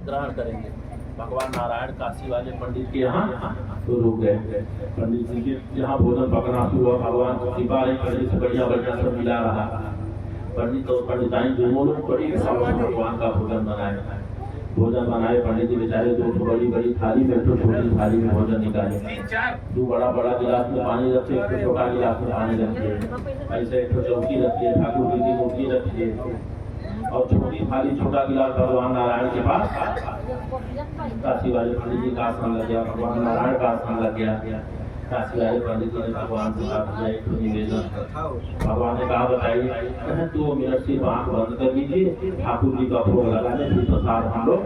ग्रहण करेंगे। भगवान नारायण काशी वाले पंडित के यहाँ तो रुक गए। पंडित जी के यहाँ भोजन पकना हुआ, भगवान की कृपा रही, पंडित से बढ़िया बढ़िया सब मिला रहा। पंडित और पंडिताइन दोनों लोग बड़ी भाव से भगवान का भोजन बनाए। भोजन बनाए, पंडित जी बेचारे दो बड़ी बड़ी थाली में, तो छोटी थाली में भोजन निकाले। दो बड़ा बड़ा गिलास में पानी रखे, एक छोटा गिलास में पानी रखिए। ऐसे एक चौकी रखिए, ठाकुर जी की मूर्ति रखिए, और छोटी थाली छोटा गिलास भगवान नारायण के पास। काशी वाले पंडित जी का आसन लग गया, भगवान नारायण का आसन लग गया। काशी वाले पंडित जी ने भगवान से कहा एक निवेदन। भगवान ने कहा बताइए। 2 मिनट सिर्फ आंख बंद कर लीजिए, ठाकुर जी का भोग लगाने, फिर प्रसाद हम लोग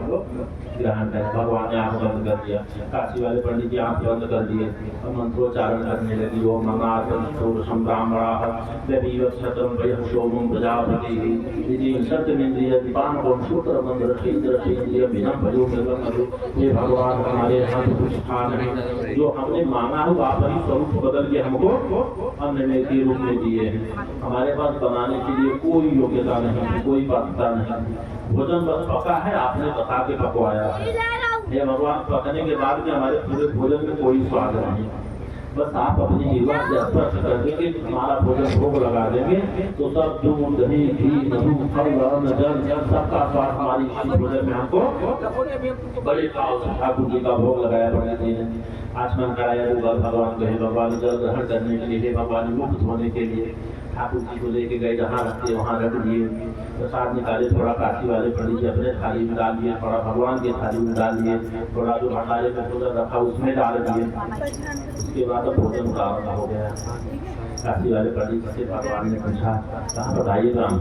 ग्रहण करें। भगवान ने आंख बंद कर दिया। काशी वाले पंडित जी आंख बंद कर दिए और मंत्रोच्चारण करने लगी। ओम मंगार्पण संब्राह्मणाः देवीवत्सतं वयशोमं प्रजापतिः यदि सत्यमेन्द्रिय दीपान को सूत्र मंत्र इंद्र इंद्रिय बिना भयो मधु। ये भगवान हमारे यहाँ कुछ खा नहीं, जो हमने मांगा हो आप ही स्वरूप बदल के हमको अन्न के रूप में दिए हैं। हमारे पास बनाने के लिए कोई योग्यता नहीं, कोई पात्रता नहीं। भोजन बस पका है, आपने बता के पकवाया है। हे भगवान, पकने के बाद भी हमारे पूरे भोजन में कोई स्वाद नहीं। बस आप अपनी जीवा से स्पर्श कर देंगे, हमारा भोजन भोग लगा देंगे, तो सब दूध दही घी मधु फल जल सबका स्वाद हमारी भोजन में हमको बड़े भाव से ठाकुर जी का भोग लगाया। पंडित जी ने आचमन कराया। भगवान कहे भगवान जल ग्रहण करने के लिए, भगवान मुक्त होने के लिए ठाकुर जी को लेके गए, जहाँ रखते वहाँ रख दिए। प्रसाद निकाले, थोड़ा काशी वाले पंडित जी अपने थाली में डाल दिए, थोड़ा भगवान के थाली में डाल दिए, थोड़ा जो भंडारे में भोजन रखा उसमें डाल दिए। उसके बाद भोजन प्रारंभ हो गया। काशी वाले पंडित से भगवान ने पूछा, कहा बताइए राम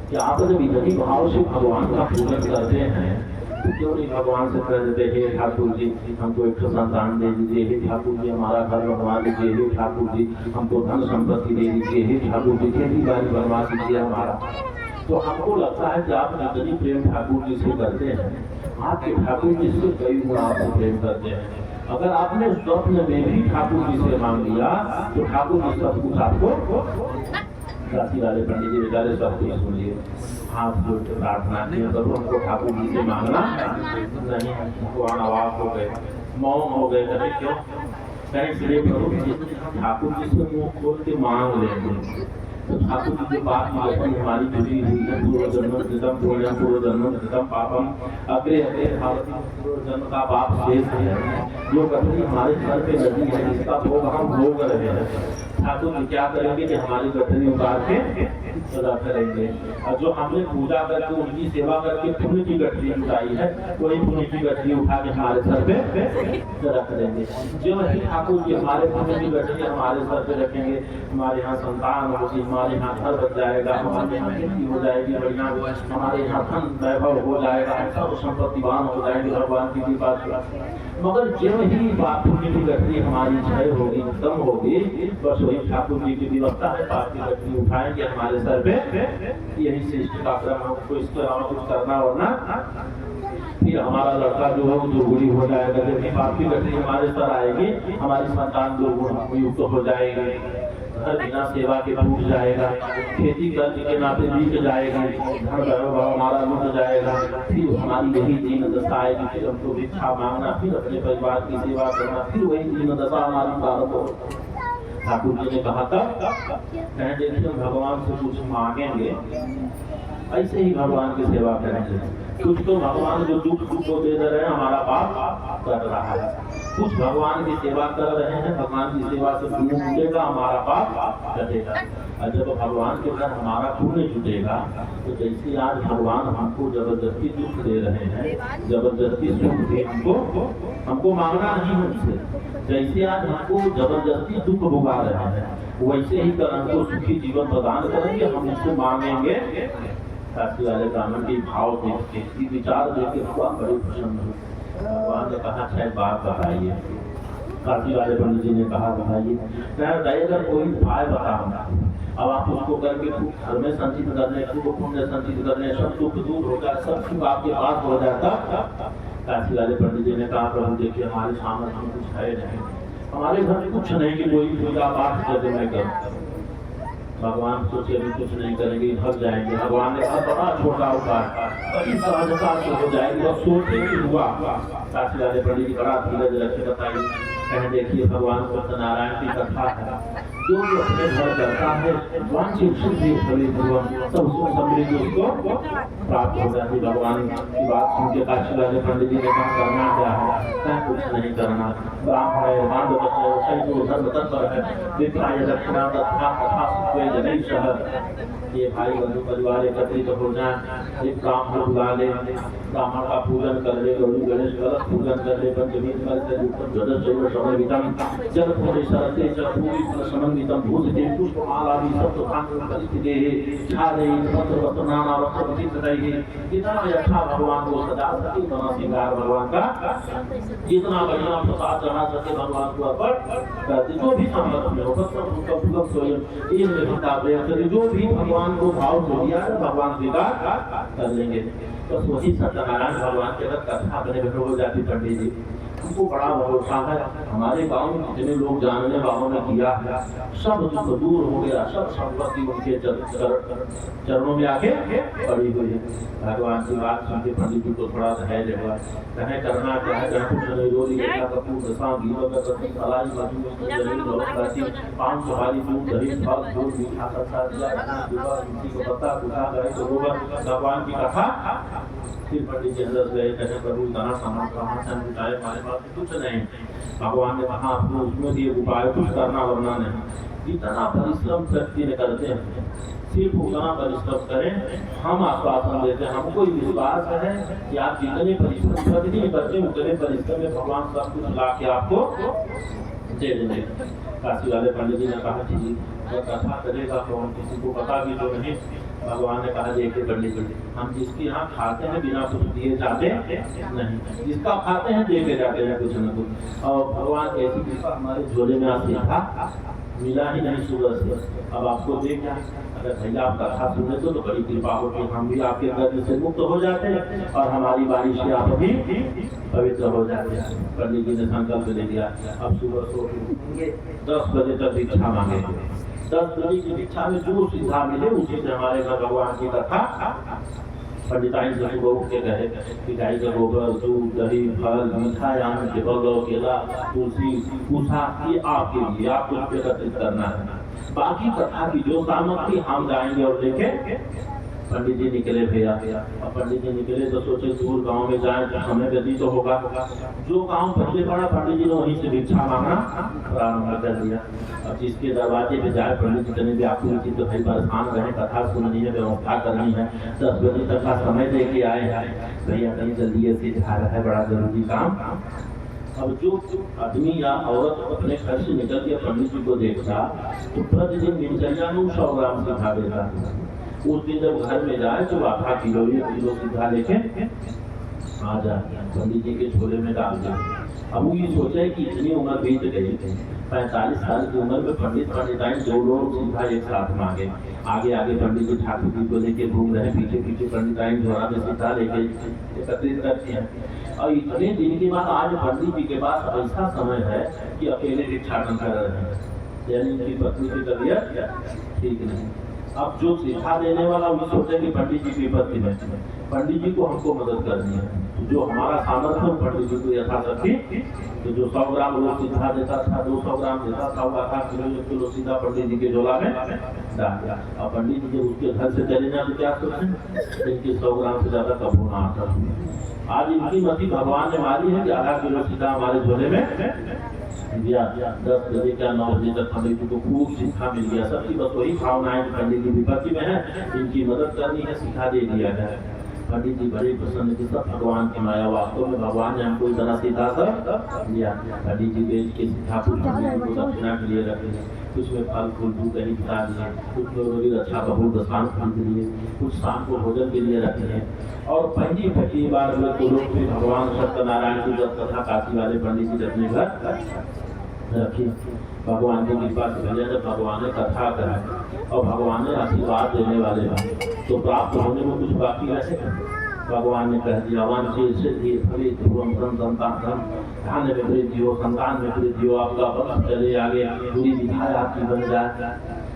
कि आप जब इतनी भाव से भगवान का पूजन करते हैं तो क्यों नहीं भगवान से कह देते हे ठाकुर जी हमको एक संतान दे दीजिए, हे ठाकुर जी हमारा घर बनवा दीजिए, हे ठाकुर जी हमको धन संपत्ति दे दीजिए, हे ठाकुर जी खेती बाड़ी बनवा दीजिए हमारा। तो हमको लगता है कि आप जितनी प्रेम ठाकुर जी से करते हैं, आपके ठाकुर जी से कई गुना आपसे प्रेम करते हैं। अगर आपने स्वप्न में भी ठाकुर जी से मांग लिया तो ठाकुर जी सब कुछ आपको। काशी वाले पंडित जी बेचारे सब कुछ सुन लिए, हाथ जोड़ के प्रार्थना की, करो हमको ठाकुर जी से मांगना नहीं। भगवान आवाज हो गए, मौन हो गए। कहे क्यों? कहे इसलिए प्रभु ठाकुर जी से मुंह खोल के मांग लेंगे तो ठाकुर जी के बात में हमारी जुड़ी हुई है। पूर्व जन्म कृतम पुण्यम, पूर्व जन्म कृतम पापम, अग्रे अग्रे पूर्व जन्म का पाप शेष है। जो गठरी हमारे सर पे लगी है, जिसका भोग हम भोग रहे हैं, ठाकुर जी क्या करेंगे कि हमारी गठरी उतार के रख लेंगे। और जो हमने पूजा करके उनकी सेवा करके पुण्य की गठरी उठाई है, वही पुण्य की गठरी उठा के हमारे सर पे रख देंगे। जो वही ठाकुर जी हमारे पुण्य की गठरी हमारे सर पे रखेंगे, हमारे यहाँ संतान होगी, हमारे यहाँ घर बच जाएगा, हमारे यहाँ खेती हो जाएगी बढ़िया, हमारे यहाँ धन वैभव हो जाएगा, सब संपत्तिवान हो जाएंगे भगवान की कृपा से। मगर जो ही बात पुण्य की गठरी हमारी क्षय होगी, कम होगी, बस वही ठाकुर जी की व्यवस्था है, पाप की गठरी उठाएंगे हमारे सर पे। यही सृष्टि का क्रम, हमको इसके अलावा कुछ करना वरना फिर हमारा लड़का जो है वो दुर्गुणी हो जाएगा। जब पाप की गठरी हमारे सर आएगी, हमारी संतान दुर्गुण युक्त हो जाएगी, घर बिना सेवा के टूट जाएगा, खेती करने के नाते बीत जाएगा, धन वैभव हमारा लुट जाएगा, फिर हमारी यही दीन दशा आएगी। फिर हमको भिक्षा मांगना, फिर अपने परिवार की सेवा करना, फिर वही दीन दशा हमारी प्रारंभ हो। ठाकुर जी ने कहा था कहें देखिए भगवान से कुछ मांगेंगे, ऐसे ही भगवान की सेवा करेंगे। कुछ तो भगवान जो दुख को दे रहे हैं हमारा पाप कर रहा है, कुछ भगवान की सेवा कर रहे हैं, भगवान की सेवा से पुण्य जुटेगा, हमारा पाप घटेगा। और जब भगवान के घर हमारा पुण्य जुटेगा तो जैसे आज भगवान हमको जबरदस्ती दुख दे रहे हैं, जबरदस्ती सुख दे हमको मांगना नहीं हमसे, जैसे आज हमको जबरदस्ती दुख भुगा रहे हैं, वैसे ही कर हमको सुखी जीवन प्रदान करेंगे, हम उससे मांगेंगे। काशी वाले ब्राह्मण के भाव देख के, विचार देख के भगवान बड़े प्रसन्न हुए। भगवान ने कहा शायद बात बताइए। काशी वाले पंडित जी ने कहा बताइए। अगर कोई उपाय बताओ, अब आप उसको करके घर में संचित करने, पुण्य संचित करने, सब दुख दूर हो जाए, सब सुख आपके पास हो जाता। काशी वाले पंडित जी ने कहा प्रभु देखिए हमारे सामर्थ्य में कुछ है नहीं, हमारे घर में कुछ नहीं कि कोई पूजा पाठ जब मैं करूँ। भगवान सोचे अभी कुछ नहीं करेंगे, भाग जाएंगे। भगवान ने कहा बड़ा छोटा उपाय, बड़ी सहजता से हो जाएगी। और सोचे ही हुआ। काशी वाले पंडित जी बड़ा धीरज रखे, बताइए। कहें देखिए भगवान सत्यनारायण की कथा है, जो भी अपने घर करता है वांछित सिद्धि फली भगवान सब सुख समृद्धि उसको प्राप्त हो जाती। भगवान की बात सुन के काशी वाले पंडित जी ने कहा करना क्या है? क्या कुछ नहीं करना, ब्राह्मण है, मांड बच्चे सही तो धर्म तत्पर है, विप्राय दक्षिणा तथा कथा सुखे जनी शहर। ये भाई बंधु परिवार एकत्रित हो जाए, एक ब्राह्मण बुला ले, ब्राह्मण का पूजन कर ले, गौरी गणेश कलश पूजन कर ले, पंचमी कल से उत्तम जगत जैव समन्वितम जल पूरे सरते चतुर्भुज फल समन्वितम भूत दे पुष्पमाला भी सब दुकान में परिस्थिति है छादे पत्र वस्त्र नाना वस्त्र प्रतीत रही। इतना अच्छा भगवान को सजा सके, इतना श्रृंगार भगवान का, जितना बढ़िया प्रसाद चढ़ा सके भगवान को अर्पण, जो भी संपर्क में हो जो भी भगवान को भाव हो दिया है भगवान स्वीकार कर लेंगे। बस वही सत्यनारायण भगवान के अगर कथा अपने घर हो जाती पंडित जी, हमको बड़ा भरोसा है। हमारे गांव में जितने लोग जानने वालों ने किया है, सब दुख दूर हो गया, सब संपत्ति उनके चरणों में आके पड़ी हुई है। भगवान की बात सुन के पंडित जी को थोड़ा धैर्य हुआ, कहे करना क्या है, कुछ नहीं रोली ऐसा कपूर दशा भीमों का कथी फलाई मधु जमीन लोकराती पांच सवारी दूध दही फल दूध मीठा सत्ता दिया किसी को पता पूछा गए तो भगवान की कथा। फिर पंडित जी अंदर गए, कहे प्रभु इतना सामान कहाँ से जुटाए, हमारे पास कुछ नहीं। भगवान ने कहा आपने उसमें दिए उपाय कुछ करना वरना नहीं। जितना परिश्रम व्यक्ति ने करते हैं सिर्फ उतना परिश्रम करें, हम आश्वासन देते हैं, हमको विश्वास है कि आप जितने परिश्रम प्रतिदिन करते हैं उतने परिश्रम में भगवान सब कुछ ला के आपको दे देंगे। काशी वाले पंडित जी ने कहा जी कथा करेगा कौन, किसी को पता भी तो नहीं। भगवान ने कहा देखिए पंडित जी, हम जिसके यहाँ खाते हैं बिना कुछ दिए जाते नहीं, जिसका खाते हैं दे के जाते हैं कुछ न कुछ। और भगवान ऐसी कृपा हमारे झोले में आती था, मिला ही नहीं सुबह से। अब आपको दे क्या, अगर भैया आप कथा सुने तो बड़ी कृपा होती, हम भी आपके कर्ज से मुक्त हो जाते हैं और हमारी बारिश से आप भी पवित्र हो जाते हैं। पंडित जी ने संकल्प ले लिया, अब सुबह सो 10 बजे तक भिक्षा मांगेंगे, 10 बजे की भिक्षा में जो सीधा मिले उसी से हमारे घर भगवान की कथा। पंडिताइन से सुबह उठ के कहे कि गाय का गोबर दूध दही फल मीठा आम के बगल केला तुलसी पूछा, ये आपके लिए आपको एकत्रित करना है। बाकी कथा की जो सामग्री हम जाएंगे और देखें। पंडित जी निकले भैया, अब पंडित जी निकले तो सोचे दूर गांव में जाए तो समय व्यतीत तो होगा। जो गांव पहले पड़ा पंडित जी ने वहीं से भिक्षा मांगना प्रारंभ कर दिया। अब जिसके दरवाजे पे जाए पंडित जी ने भी आपको उचित तो भाई परेशान रहे, कथा सुननी है, व्यवस्था करनी है, 10 बजे तक का समय दे के आए भैया, कहीं जल्दी से जा रहा है, बड़ा जरूरी काम। अब जो आदमी या औरत अपने घर से निकल के पंडित जी को देखता तो प्रतिदिन दिनचर्या में 100 ग्राम सिखा देता। उस दिन जब घर में जाए तो आधा किलो 1 किलो सीधा लेके आ जाए, पंडित जी के झोले में डाल दे। अब वो ये सोचे कि इतनी उम्र बीत गई, 45 साल की उम्र में पंडिताइन 2 लोग सीधा एक साथ मांगे। आगे आगे पंडित जी ठाकुर जी को लेके घूम रहे, पीछे पीछे पंडिताइन झोला में सीधा लेके एकत्रित करते हैं। और इतने दिन के बाद आज पंडित जी के पास ऐसा समय है कि अकेले भिक्षाटन कर रहे हैं, यानी उनकी पत्नी की तबीयत ठीक नहीं। अब जो सिखा देने वाला वो सोचे कि पंडित जी की विपत्ति में पंडित जी को हमको मदद करनी है, तो जो हमारा सामर्थ्य है पंडित जी को यथाशक्ति, तो जो 100 ग्राम वो सिखा देता था, 200 ग्राम देता था, वो आधा किलो 1 किलो सीधा पंडित जी के झोला में डाल दिया। और पंडित जी जब उसके घर से चले जाए तो क्या सोचें, इनके 100 ग्राम से ज्यादा कब होना आता। आज इनकी मति भगवान ने मारी है कि आधा किलो सीधा हमारे झोले में दिया। 10 बजे क्या 9 बजे तक पंडित जी को खूब सिखा मिल गया। सबकी बस वही भावनाएं पंडित जी विपत्ति में है, इनकी मदद करनी है, सिखा दे दिया जाए। पंडित जी बड़े प्रसन्न थे, सब भगवान की माया, वास्तव में भगवान ने हमको इतना सीधा सब दिया। पंडित जी बेच के सीधा कुछ दक्षिणा के लिए रखे, कुछ में फल फूल दूध दही खिला दिए, कुछ में रोगी रक्षा बहू दशान खरीद लिए, कुछ शाम को भोजन के लिए रखे हैं। और पहली बार हुए तो लोग भी भगवान सत्यनारायण की जब कथा काशी वाले पंडित जी अपने घर रखी। भगवान की कृपा से भैया जब भगवान ने कथा करी और भगवान ने आशीर्वाद देने वाले तो प्राप्त होने में कुछ बाकी रहे। भगवान ने कह दिया वांछित सिद्धि फलित ध्रुवम संतान धन में वृद्धि हो, संतान में वृद्धि हो, आपका वंश चले आगे, पूरी विधाय आपकी बन जाए।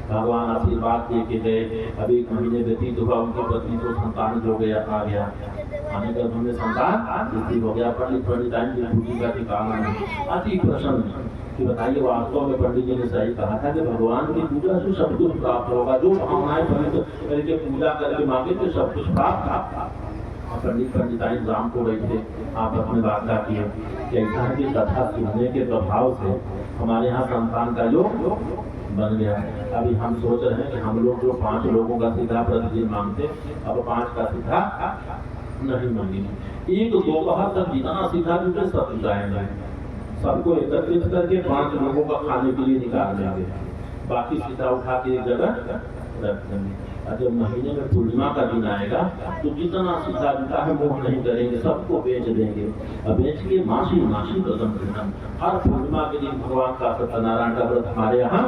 भगवान आशीर्वाद दे के गए। अभी 1 महीने व्यतीत हुआ, उनकी पत्नी को संतान हो गया, आ गया, आने का उन्हें संतान स्थिति हो गया। पंडिताइन की पूजी का ठिकाना नहीं, अति प्रसन्न कि बताइए वास्तव में पंडित जी ने सही कहा था कि भगवान की पूजा से सब कुछ प्राप्त होगा, जो भावनाएं करके पूजा करके मांगे तो सब कुछ प्राप्त था। पंडिताइन राम को बैठे आपस में वार्ता किए कि ऐसा है कि कथा सुनने के प्रभाव से हमारे यहाँ संतान का योग बन गया। अभी हम सोच रहे हैं कि हम लोग जो 5 लोगों का सीधा प्रतिदिन मांगते, अब 5 का सीधा नहीं मांगेंगे। 1 दोपहर तक जितना सीधा जुटे सब जुटाएंगे, सबको एकत्रित करके 5 लोगों का खाने के लिए निकाल देंगे, बाकी सीधा उठा के एक जगह रख देंगे। जब महीने में पूर्णिमा का दिन आएगा तो जितना सीधा जुटा है मोह नहीं करेंगे, सबको बेच देंगे। अब बेच के मासी व्रतम करना, हर पूर्णिमा के दिन भगवान का सत्यनारायण का व्रत हमारे यहाँ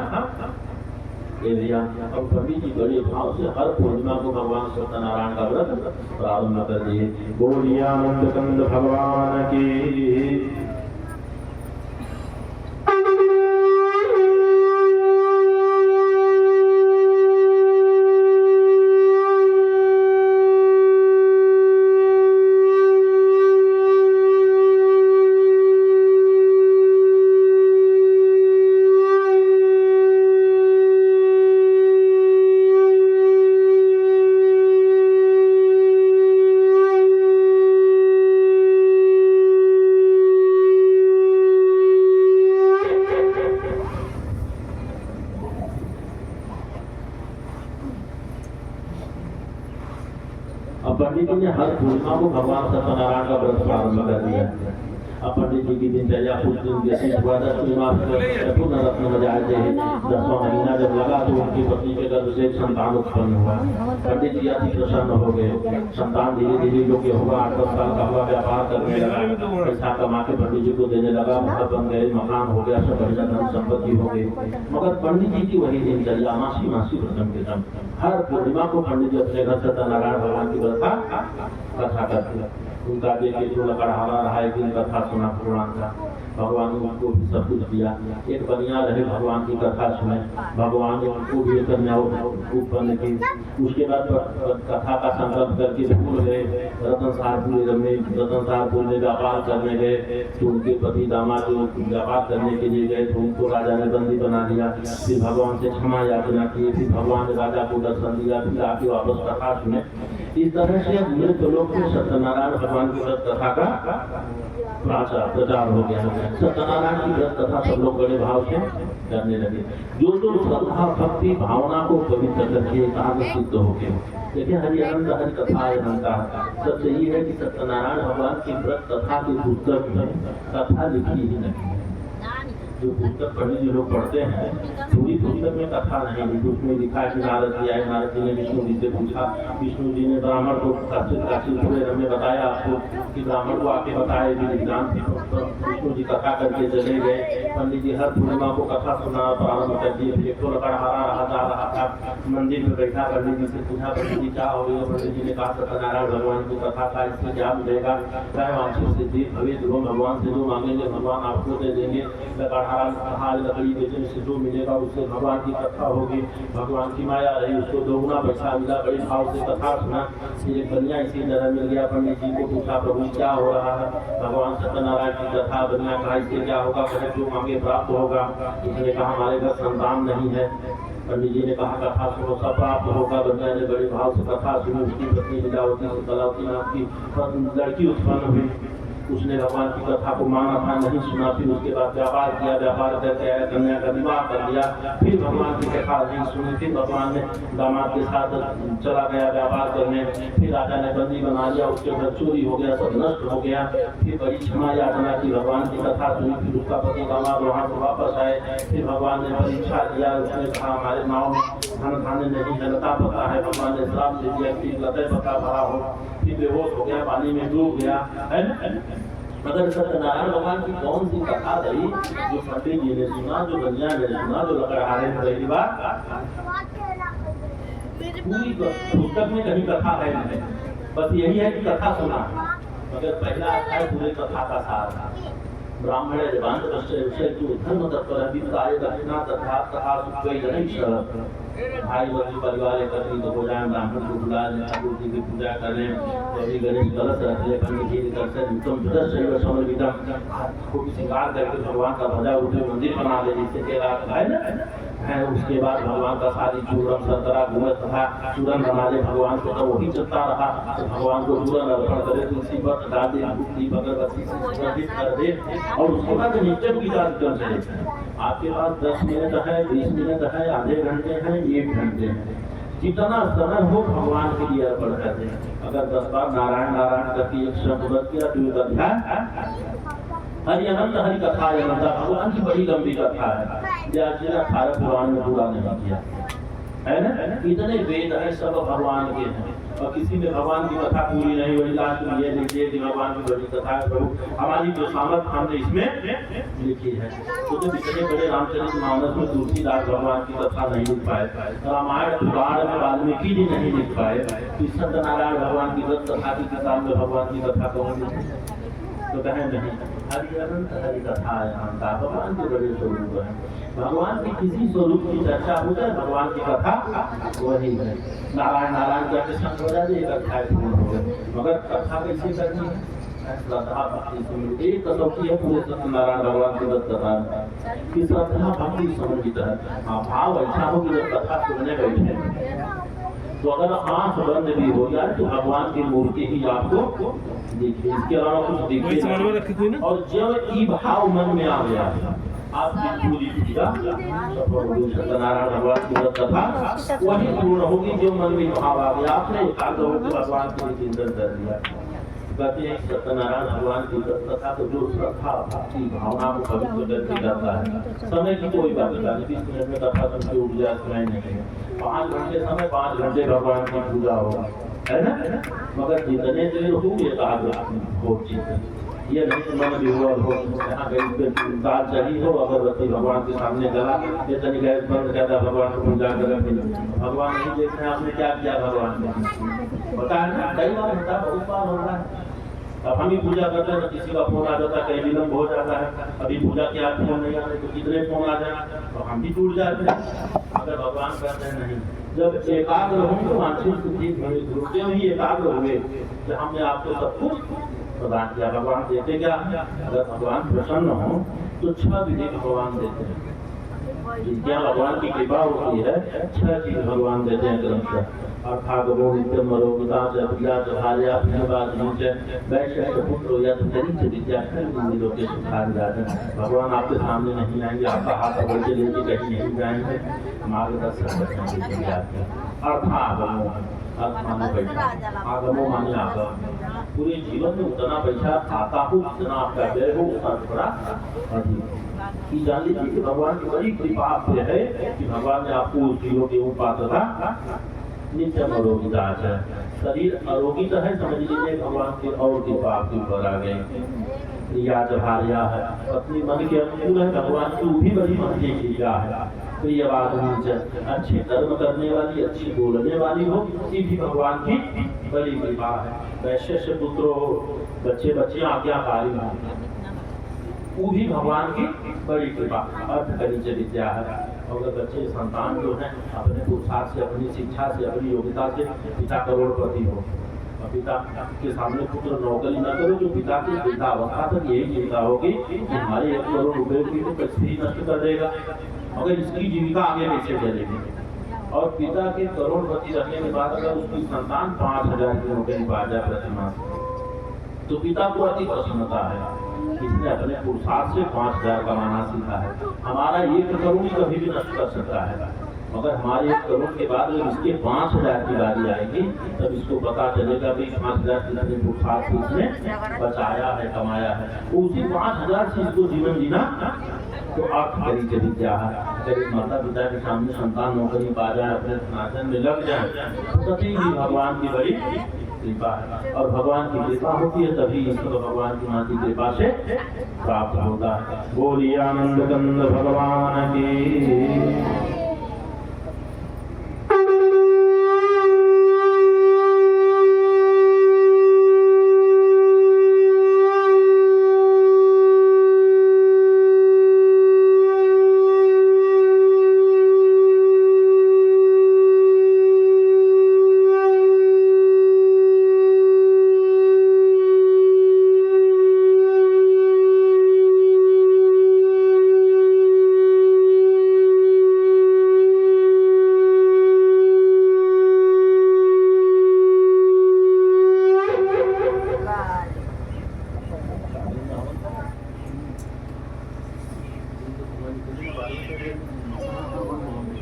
ये भैया। अब पंडित जी बड़े भाव से हर पूर्णिमा को भगवान सत्यनारायण का व्रत प्रारंभ कर दिए। बोलिए आनंद कंद भगवान की। पंडित जी ने हर पूर्णिमा को भगवान सत्यनारायण का व्रत प्रारंभ कर दिया। अब पंडित जी की दिनचर्या कुछ दिन जैसे हुआ, 10वीं मास पूर्ण रत्न बजाते हैं। 10वां महीना जब लगा तो उनकी पत्नी के गर्भ से एक संतान उत्पन्न हुआ। पंडित जी अति प्रसन्न हो गए। संतान धीरे धीरे जो कि हुआ 8-10 साल का हुआ, व्यापार करने लगा, पैसा कमा के पंडित जी को देने लगा, घर बन गए, मकान हो गया, सब बढ़िया धन संपत्ति हो गई। मगर पंडित जी की वही दिनचर्या, मासी व्रतम के दम हर पूर्णिमा को पंडित जी अपने घर सत्यनारायण भगवान की कथा करते। उनका देखे जो लकड़हारा रहा, एक दिन कथा सुना पुराण का, भगवान ने उनको भी सब कुछ दिया। एक बनिया रहे भगवान की कथा सुने, भगवान ने उनको भी कन्या उत्पन्न की। उसके बाद कथा का संकल्प करके भूल गए, रतनसारपुर में व्यापार करने गए। तो उनके पति दामाद जो व्यापार करने के लिए गए तो उनको राजा ने बंदी बना दिया। फिर भगवान से क्षमा याचना की, फिर भगवान ने राजा को दर्शन दिया, फिर आके वापस कथा सुने। इस तरह से मृत लोक में सत्यनारायण भगवान की व्रत कथा का प्रचार हो गया। सत्यनारायण की व्रत कथा सब लोग बड़े भाव से करने लगे। जो श्रद्धा भक्ति भावना को पवित्र करके एकाग्र सिद्ध हो गए। देखिए हरिअनंद हरि कथा बनता है। सबसे ये है कि सत्यनारायण भगवान की व्रत कथा की पुस्तक में कथा लिखी ही नहीं। जो पुस्तक पंडित जी लोग पढ़ते हैं, पूरी पुस्तक में कथा नहीं लिखी। उसमें लिखा है कि नारद जी आए, नारद जी ने विष्णु जी से पूछा, विष्णु जी ने ब्राह्मण को काशीपुर में बताया आपको कि ब्राह्मण को आके बताए विज्ञान विष्णु जी कथा करके चले गए। पंडित जी हर पूर्णिमा को कथा सुना प्रारंभ कर दिए। फिर एक तो लकड़हारा रहा जा रहा था, मंदिर में बैठा, पंडित जी से पूछा पंडित जी क्या हो गया। पंडित जी ने कहा सत्यनारायण भगवान की कथा था, इससे क्या मिलेगा, चाहे वांछित सिद्धि भवे, भगवान से जो मांगेंगे भगवान आपको दे देंगे। हाल लकड़ी बेचने से जो मिलेगा उससे भगवान की कथा होगी, भगवान की माया रही, उसको दोगुना पैसा मिला। बड़े भाव से कथा सुना। एक बनिया इसी तरह मिल गया। पंडित जी को पूछा प्रभु क्या हो रहा है। भगवान सत्यनारायण की कथा। बनिया कहा इससे क्या होगा, कहे जो मांगे प्राप्त होगा। उसने कहा हमारे घर संतान नहीं है। पंडित जी ने कहा कथा सुनो सब प्राप्त होगा। बनिया ने बड़े भाव से कथा सुनी। उसकी पत्नी लीलावती सुतलावती नाम की लड़की उत्पन्न हुई। उसने भगवान की कथा को माना था, नहीं सुना। फिर उसके बाद व्यापार किया, व्यापार करके आया, कन्या का विवाह कर दिया। फिर भगवान की कथा नहीं सुनी। फिर भगवान ने दामाद के साथ चला गया व्यापार करने। फिर राजा ने बंदी बना लिया, उसके घर चोरी हो गया, सब नष्ट हो गया। फिर बड़ी क्षमा याचना की, भगवान की कथा सुनी। फिर उसका पति दामाद वहाँ से वापस आए। फिर भगवान ने परीक्षा दिया। उसने कहा हमारे नाव में धन धान्य नहीं है, लता पता है। भगवान ने श्राप दे दिया कि लता पता भरा हो। फिर बेहोश हो गया, पानी में डूब गया। मगर सत्यनारायण भगवान की कौन सी कथा रही जो पंडित जी ने सुना, जो बनिया ने सुना, जो लकड़हारे ने पहली बार। पूरी पुस्तक में कहीं कथा है नहीं, बस यही है कि कथा सुना। मगर पहला अध्याय पूरे कथा का सार था। ब्राह्मण धर्म तत्पर दक्षिणा तथा सुखई भाई बंधु परिवार एकत्रित हो जाए, ब्राह्मण को बुला लें, ठाकुर जी की पूजा कर लें, गौरी गणेश कलश रख ले, पंडित जी के दर्शन उत्तम शैव समर्पितम को श्रृंगार करके भगवान का ध्वजा उठे मंदिर बना ले, जिससे केला है ना है। उसके बाद भगवान का सारी चूरन संतरा घूमत तथा चूरन बना ले भगवान को, तो वही चलता रहा तो भगवान को चूरन अर्पण करे, तुलसी पर डाल दे, दीप अगरबत्ती से सुगंधित कर दे और उसके बाद नित्य की कार्यक्रम चले। आपके पास 10 मिनट है, 20 मिनट है, आधे घंटे हैं, 1 घंटे हैं, जितना समय हो भगवान के लिए अर्पण कर दे। अगर 10 बार नारायण नारायण करके एक शब्द बच गया तो एक अध्याय हरि अनंत हरि कथा अनंत, भगवान की बड़ी लंबी कथा है, जैसे 18 पुराण में पूरा नहीं किया है ना। इतने वेद है, सब भगवान के हैं और किसी में भगवान की कथा पूरी नहीं हुई। लास्ट में ये लिखिए कि भगवान की बड़ी कथा है, प्रभु हमारी जो सामर्थ हमने इसमें लिखी है। तो जब इतने बड़े रामचरित मानस में तुलसीदास भगवान की कथा नहीं लिख पाए, रामायण पुराण में वाल्मीकि जी नहीं लिख पाए, तो सत्यनारायण भगवान की कथा की किताब में भगवान की कथा कौन तो कहें नहीं। हरि अनंत हरि कथा अनंत, भगवान के बड़े स्वरूप है। भगवान के किसी स्वरूप की चर्चा हो जाए, भगवान की कथा वही है। नारायण नारायण करके संग हो जाए, एक अध्याय पूर्ण हो गए। मगर कथा कैसे करनी है? श्रद्धा भक्ति से एक कसौटी है पूरे सत्यनारायण भगवान की कथा की श्रद्धा भक्ति समर्पित है। भाव ऐसा हो कि जब कथा सुनने बैठे तो अगर आंख बंद भी हो जाए तो भगवान की मूर्ति ही आपको दिखे, इसके अलावा कुछ दिखे। और जब ये भाव मन में आ गया आपकी पूरी पूजा सत्यनारायण भगवान की कथा वही पूर्ण होगी जो मन में भाव आ गया। आपने एकाग्र होकर भगवान के लिए चिंतन कर दिया। कहते हैं सत्यनारायण भगवान की कथा तो जो श्रद्धा भक्ति भावना को पवित्र करके जाता है, समय की कोई बात नहीं, 20 मिनट में कथा सुन के उठ जाए सुनाई नहीं, 5 घंटे समय 5 घंटे भगवान की पूजा हो, है ना। मगर जितने देर हो एकाग्र हो, ये नहीं मन विह्वल हो, यहाँ गैस दाल चाहिए हो, अगरबत्ती भगवान के सामने जला, ये तनी गैस बंद कर दिया, भगवान को पूजा करें, भगवान नहीं देख रहे आपने क्या किया भगवान ने, पता है ना। कई बार होता, बहुत बार हो रहा है। अब हम ही पूजा करते हैं, किसी का फोन आ जाता है, कहीं विलम्ब हो जाता है, अभी पूजा के आज फोन नहीं आ रहे तो कितने फोन आ जाए तो हम भी टूट जाते हैं। अगर भगवान कहते हैं नहीं, जब एकाग्र होंगे तो वांछित सिद्धि गुरुदेव ही एकाग्र हुए कि हमने आपको सब कुछ प्रदान किया। भगवान देते क्या? अगर भगवान प्रसन्न हो तो 6 विधि भगवान देते हैं। जिनके भगवान की कृपा होती है 6 चीज भगवान देते हैं क्रमशः। अर्थागमो नित्यम मरोगता च अभिया च भार्या प्रियवादिनी च वैश्य पुत्रो यत् तरिच विद्या खंडिलो के सुखार जाते। भगवान आपके सामने नहीं आएंगे, आपका हाथ पकड़ के लेके कहीं नहीं जाएंगे, मार्गदर्शन करेंगे आपके। अर्थागमो, अर्थ माने पैसा, आगमो माने आगम। पूरे जीवन में उतना पैसा आता हो जितना आपका व्यय हो उसका थोड़ा अधिक की जान लीजिए कि भगवान की बड़ी कृपा आपसे है कि भगवान ने आपको उस चीजों के उपासना नित्यम अरोगिता है। शरीर अरोगी तो है, समझ लीजिए भगवान की और कृपा आपके ऊपर आ गई। प्रिया भार्या है, पत्नी मन के अनुकूल है, भगवान की भी बड़ी मन की क्रिया है। प्रिय आदमी अच्छे कर्म करने वाली, अच्छी बोलने वाली हो, ये भी भगवान की बड़ी कृपा है। वैश्य से पुत्र हो, बच्चे बच्चे आज्ञाकारी हो, वो भी भगवान की बड़ी कृपा। अर्थ कनिच विद्या है, अगर बच्चे संतान जो है अपने पुरुषार्थ से, अपनी शिक्षा से, अपनी योग्यता से पिता करोड़पति हो, और पिता के सामने पुत्र नौकरी न करो, जो पिता की वृद्धावस्था तक यही चिंता होगी कि हमारे 1 करोड़ रुपए की तो कैसे ही नष्ट कर देगा, मगर इसकी जीविका आगे कैसे चलेगी। और पिता के करोड़पति रहने के बाद अगर उसकी संतान 5000 की नौकरी पा जाए प्रतिमास, तो पिता को अति प्रसन्नता है, इसने अपने पुरुषार्थ से 5000 कमाना सीखा है। हमारा 1 करोड़ कभी भी नष्ट कर सकता है, मगर हमारे 1 करोड़ के बाद जब इसके 5000 की बारी आएगी तब इसको पता चलेगा कि 5000 कितने पुरुषार्थ से इसने बचाया है, कमाया है। तो उसी 5000 से इसको जीवन जीना तो अर्थ करी के विद्या है। अगर माता पिता के सामने संतान नौकरी पा जाए, अपने सनातन में लग जाए, तो तभी भी भगवान की बड़ी कृपा है। और भगवान की कृपा होती है तभी ईश्वर भगवान की माँ की कृपा से प्राप्त होता है। बोलिए आनंद कंद भगवान की।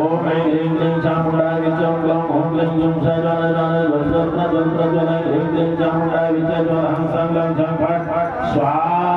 ओम ऐं ह्रीं क्लीं चामुण्डाय विद्महे ओम क्लीं जुं सजनजन वज्रज्वलन ह्रीं क्लीं चामुण्डाय विद्महे हं सं लं छं फट् स्वाहा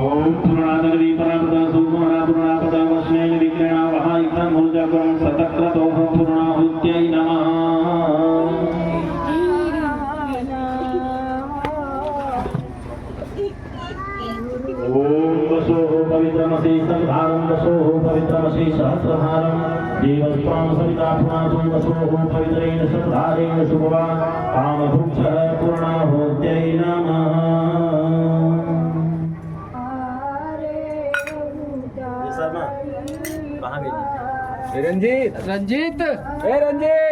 ओम पूर्णानगरी परापदा सुकुमारा पूर्णापदा वस्नेन विक्रणा वहायितं मूलजागरं सतक्रतोः पूर्णाहुत्यै नमः ओम वसोः पवित्रमसि सविधारं वसोः पवित्रमसि सहस्रधारं देवस्वां सविता पुनातुं वसोः पवित्रेण सविधारेण शुभवान् कामभुक्षः पूर्णाहुत्यै नमः रंजीत रंजीत ए रंजीत